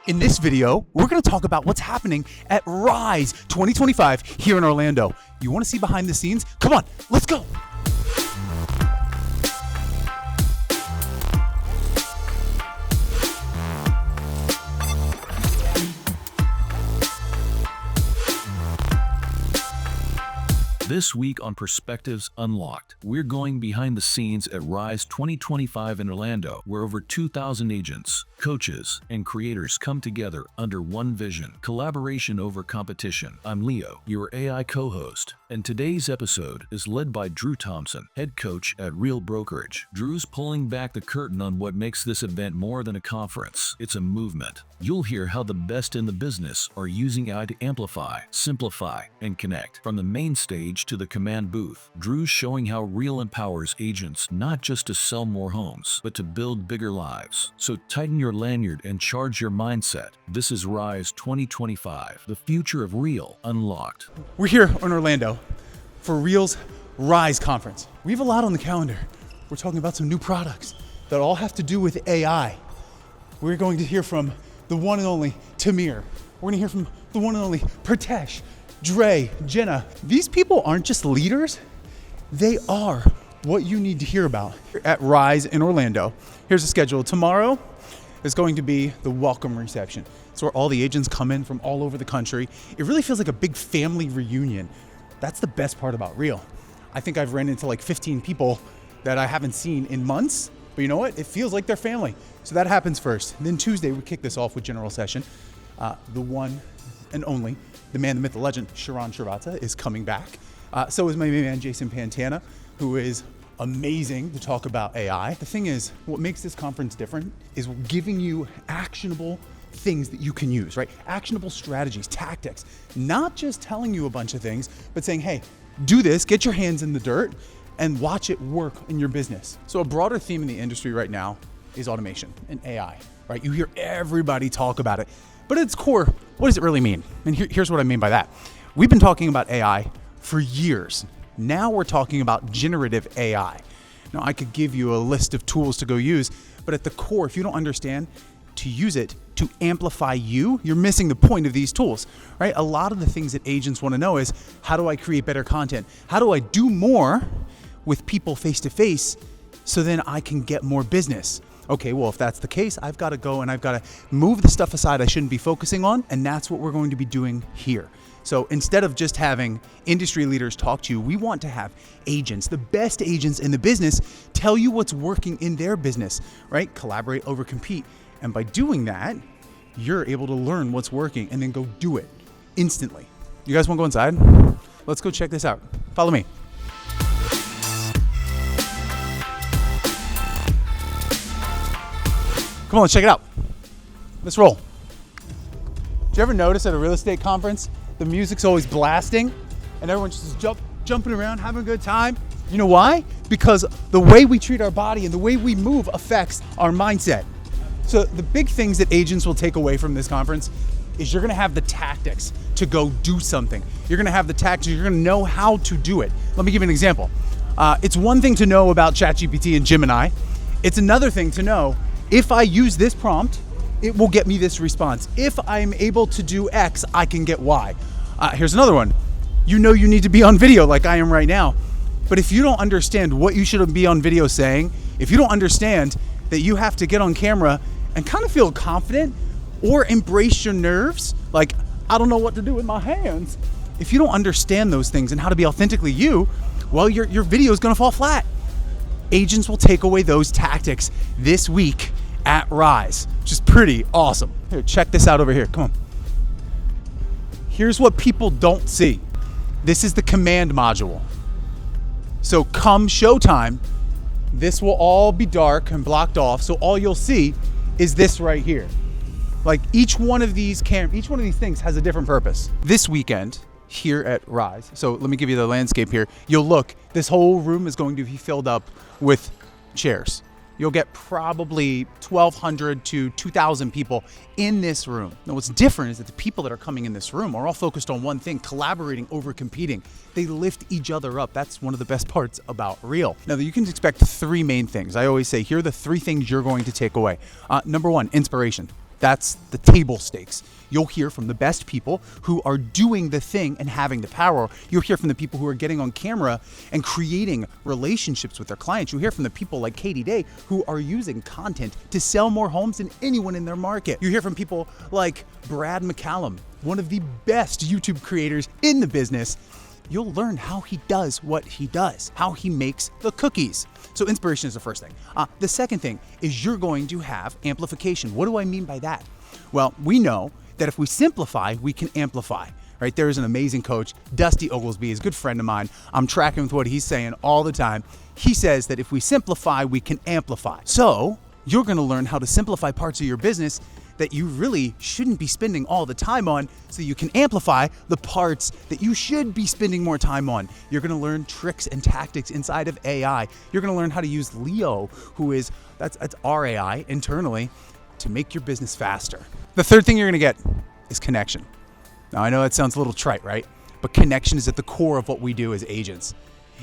In this video, we're going to talk about what's happening at Rise 2025 here in Orlando. You want to see behind the scenes? Come on, let's go. This week on Perspectives Unlocked, we're going behind the scenes at Rise 2025 in Orlando, where over 2,000 agents, coaches, and creators come together under one vision: collaboration over competition. I'm Leo, your AI co-host, and today's episode is led by Drew Thompson, head coach at Real Brokerage. Drew's pulling back the curtain on what makes this event more than a conference. It's a movement. You'll hear how the best in the business are using AI to amplify, simplify, and connect. From the main stage to the command booth, Drew's showing how Real empowers agents not just to sell more homes, but to build bigger lives. So tighten your lanyard and charge your mindset. This is Rise 2025, the future of Real Unlocked. We're here in Orlando for Real's Rise conference. We have a lot on the calendar. We're talking about some new products that all have to do with AI. We're going to hear from the one and only Tamir. We're gonna hear from the one and only Pratesh, Dre, Jenna. These people aren't just leaders, they are what you need to hear about at Rise in Orlando. Here's the schedule. Tomorrow is going to be the welcome reception. It's where all the agents come in from all over the country. It really feels like a big family reunion. That's the best part about Real. I think I've ran into like 15 people that I haven't seen in months, but you know what? It feels like they're family. So that happens first. And then Tuesday, we kick this off with general session. The one and only, the man, the myth, the legend, Sharon Srivatsa is coming back. So is my main man, Jason Pantana, who is amazing to talk about AI. The thing is, what makes this conference different is giving you actionable things that you can use, right? Actionable strategies, tactics, not just telling you a bunch of things, but saying, hey, do this, get your hands in the dirt, and watch it work in your business. So a broader theme in the industry right now is automation and AI, right? You hear everybody talk about it, but at its core, what does it really mean? And here's what I mean by that. We've been talking about AI for years. Now we're talking about generative AI. Now I could give you a list of tools to go use, but at the core, if you don't understand to use it to amplify you, you're missing the point of these tools, right? A lot of the things that agents want to know is, how do I create better content? How do I do more with people face to face so then I can get more business? Okay, well, if that's the case, I've got to go and I've got to move the stuff aside I shouldn't be focusing on, and that's what we're going to be doing here. So instead of just having industry leaders talk to you, we want to have agents, the best agents in the business, tell you what's working in their business, right? Collaborate over compete. And by doing that, you're able to learn what's working and then go do it instantly. You guys want to go inside? Let's go check this out. Follow me. Come on, let's check it out. Let's roll. Did you ever notice at a real estate conference, the music's always blasting and everyone's just jumping around, having a good time? You know why? Because the way we treat our body and the way we move affects our mindset. So the big things that agents will take away from this conference is you're gonna have the tactics to go do something. You're gonna have the tactics, you're gonna know how to do it. Let me give you an example. It's one thing to know about ChatGPT and Gemini. It's another thing to know, if I use this prompt, it will get me this response. If I'm able to do X, I can get Y. Here's another one. You know you need to be on video like I am right now, but if you don't understand what you should be on video saying, if you don't understand that you have to get on camera and kind of feel confident or embrace your nerves, like, I don't know what to do with my hands. If you don't understand those things and how to be authentically you, well, your video is gonna fall flat. Agents will take away those tactics this week at Rise, which is pretty awesome. Here, check this out over here, come on. Here's what people don't see. This is the command module. So come showtime, this will all be dark and blocked off, so all you'll see is this right here. Like each one of these things has a different purpose. This weekend here at Rise, so let me give you the landscape here. You'll look, this whole room is going to be filled up with chairs. You'll get probably 1,200 to 2,000 people in this room. Now what's different is that the people that are coming in this room are all focused on one thing, collaborating over competing. They lift each other up. That's one of the best parts about Real. Now you can expect three main things. I always say, here are the three things you're going to take away. Number one, inspiration. That's the table stakes. You'll hear from the best people who are doing the thing and having the power. You'll hear from the people who are getting on camera and creating relationships with their clients. You'll hear from the people like Katie Day who are using content to sell more homes than anyone in their market. You hear from people like Brad McCallum, one of the best YouTube creators in the business. You'll learn how he does what he does, how he makes the cookies. So inspiration is the first thing. The second thing is you're going to have amplification. What do I mean by that? Well, we know that if we simplify, we can amplify, right? There is an amazing coach, Dusty Oglesby, is a good friend of mine. I'm tracking with what he's saying all the time. He says that if we simplify, we can amplify. So you're gonna learn how to simplify parts of your business that you really shouldn't be spending all the time on so you can amplify the parts that you should be spending more time on. You're gonna learn tricks and tactics inside of AI. You're gonna learn how to use Leo, that's our AI internally, to make your business faster. The third thing you're gonna get is connection. Now I know that sounds a little trite, right? But connection is at the core of what we do as agents.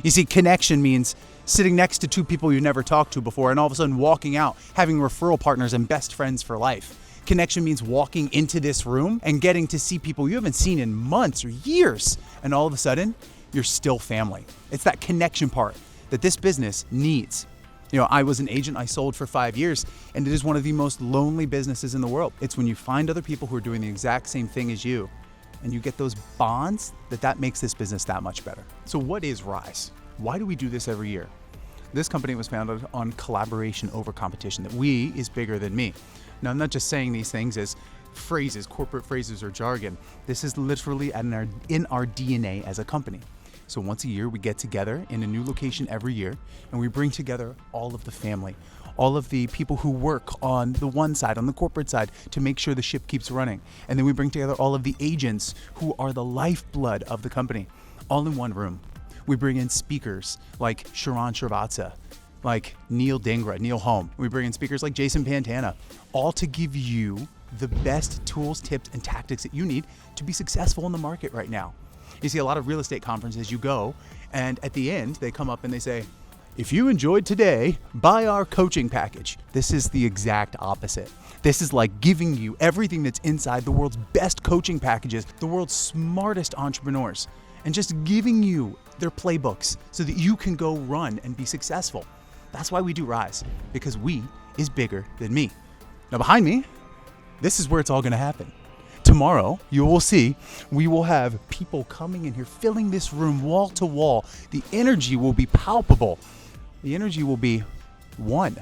You see, connection means sitting next to two people you've never talked to before and all of a sudden walking out, having referral partners and best friends for life. Connection means walking into this room and getting to see people you haven't seen in months or years, and all of a sudden, you're still family. It's that connection part that this business needs. You know, I was an agent, I sold for 5 years, and it is one of the most lonely businesses in the world. It's when you find other people who are doing the exact same thing as you, and you get those bonds, that makes this business that much better. So what is Rise? Why do we do this every year? This company was founded on collaboration over competition, that we is bigger than me. Now, I'm not just saying these things as phrases, corporate phrases or jargon. This is literally in our DNA as a company. So once a year, we get together in a new location every year, and we bring together all of the family, all of the people who work on the one side, on the corporate side, to make sure the ship keeps running. And then we bring together all of the agents who are the lifeblood of the company, all in one room. We bring in speakers like Sharon Srivatsa, like Neil Dingra, Neil Holm. We bring in speakers like Jason Pantana, all to give you the best tools, tips, and tactics that you need to be successful in the market right now. You see a lot of real estate conferences, you go, and at the end, they come up and they say, if you enjoyed today, buy our coaching package. This is the exact opposite. This is like giving you everything that's inside the world's best coaching packages, the world's smartest entrepreneurs, and just giving you their playbooks so that you can go run and be successful. That's why we do Rise, because we is bigger than me. Now behind me, this is where it's all gonna happen. Tomorrow, you will see, we will have people coming in here, filling this room wall to wall. The energy will be palpable. The energy will be one.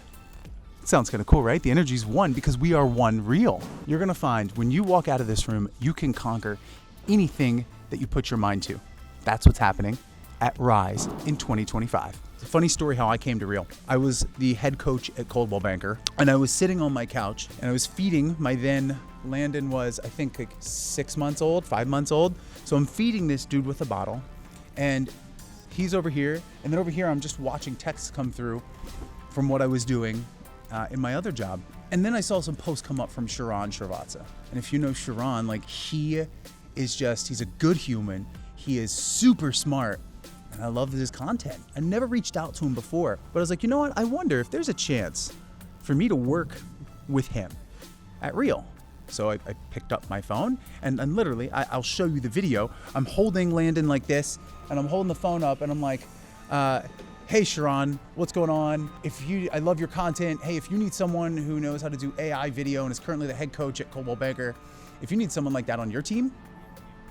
It sounds kind of cool, right? The energy is one because we are one real. You're gonna find when you walk out of this room, you can conquer anything that you put your mind to. That's what's happening at Rise in 2025. It's a funny story how I came to Real. I was the head coach at Coldwell Banker, and I was sitting on my couch, and I was feeding my then, Landon was, I think, like 6 months old, 5 months old. So I'm feeding this dude with a bottle, and he's over here, and then over here I'm just watching texts come through from what I was doing in my other job. And then I saw some posts come up from Sharon Srivatsa. And if you know Sharon, like he's a good human. He is super smart. And I love his content. I never reached out to him before, but I was like, you know what? I wonder if there's a chance for me to work with him at Real. So I picked up my phone and literally, I'll show you the video. I'm holding Landon like this, and I'm holding the phone up, and I'm like, hey Sharon, what's going on? I love your content. Hey, if you need someone who knows how to do AI video and is currently the head coach at Coldwell Banker, if you need someone like that on your team,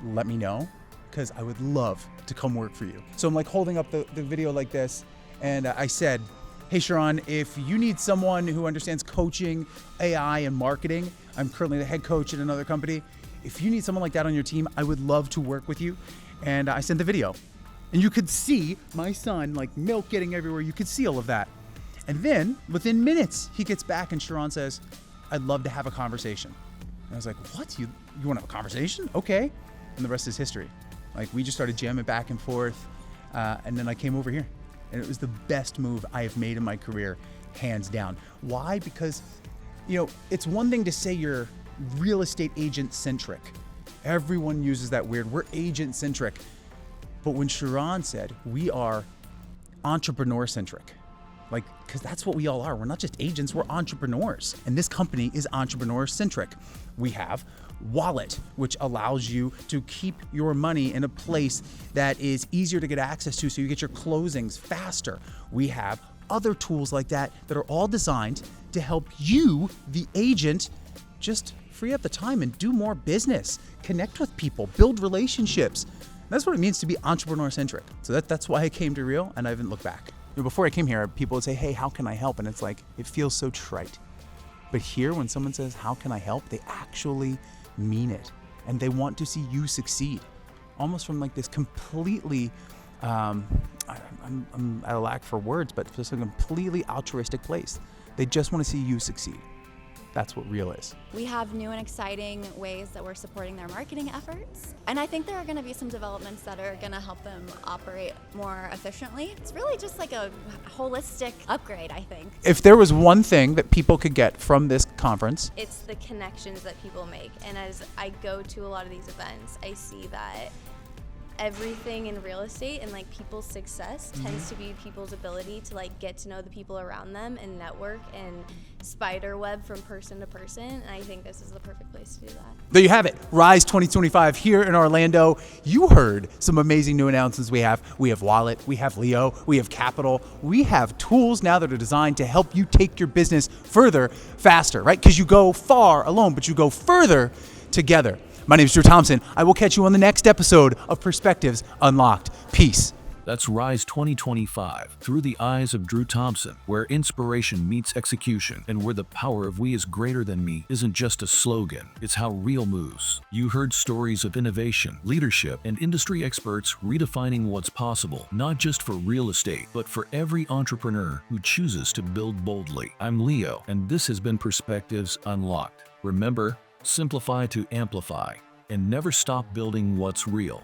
let me know, because I would love to come work for you. So I'm like holding up the video like this, and I said, hey Sharon, if you need someone who understands coaching, AI, and marketing, I'm currently the head coach at another company. If you need someone like that on your team, I would love to work with you. And I sent the video. And you could see my son, like milk getting everywhere. You could see all of that. And then within minutes, he gets back and Sharon says, I'd love to have a conversation. And I was like, what? You want to have a conversation? Okay. And the rest is history. Like we just started jamming back and forth. And then I came over here. And it was the best move I have made in my career, hands down. Why? Because, it's one thing to say you're real estate agent centric. Everyone uses that weird, we're agent centric. But when Sharon said we are entrepreneur centric, Like, because that's what we all are. We're not just agents, we're entrepreneurs. And this company is entrepreneur-centric. We have Wallet, which allows you to keep your money in a place that is easier to get access to so you get your closings faster. We have other tools like that that are all designed to help you, the agent, just free up the time and do more business, connect with people, build relationships. That's what it means to be entrepreneur-centric. So that's why I came to Real, and I haven't looked back. Before I came here, people would say, hey, how can I help? And it's like, it feels so trite. But here, when someone says, how can I help? They actually mean it. And they want to see you succeed. Almost from like this completely, I'm at a lack for words, but just a completely altruistic place. They just want to see you succeed. That's what Real is. We have new and exciting ways that we're supporting their marketing efforts. And I think there are going to be some developments that are going to help them operate more efficiently. It's really just like a holistic upgrade, I think. If there was one thing that people could get from this conference, it's the connections that people make. And as I go to a lot of these events, I see that everything in real estate and like people's success tends to be people's ability to like get to know the people around them and network and spider web from person to person. And I think this is the perfect place to do that. There you have it. Rise 2025 here in Orlando. You heard some amazing new announcements we have. We have Wallet, we have Leo, we have Capital. We have tools now that are designed to help you take your business further, faster, right? Because you go far alone, but you go further together. My name is Drew Thompson. I will catch you on the next episode of Perspectives Unlocked. Peace. That's Rise 2025, through the eyes of Drew Thompson, where inspiration meets execution and where the power of we is greater than me isn't just a slogan, it's how Real moves. You heard stories of innovation, leadership, and industry experts redefining what's possible, not just for real estate, but for every entrepreneur who chooses to build boldly. I'm Leo, and this has been Perspectives Unlocked. Remember, simplify to amplify, and never stop building what's real.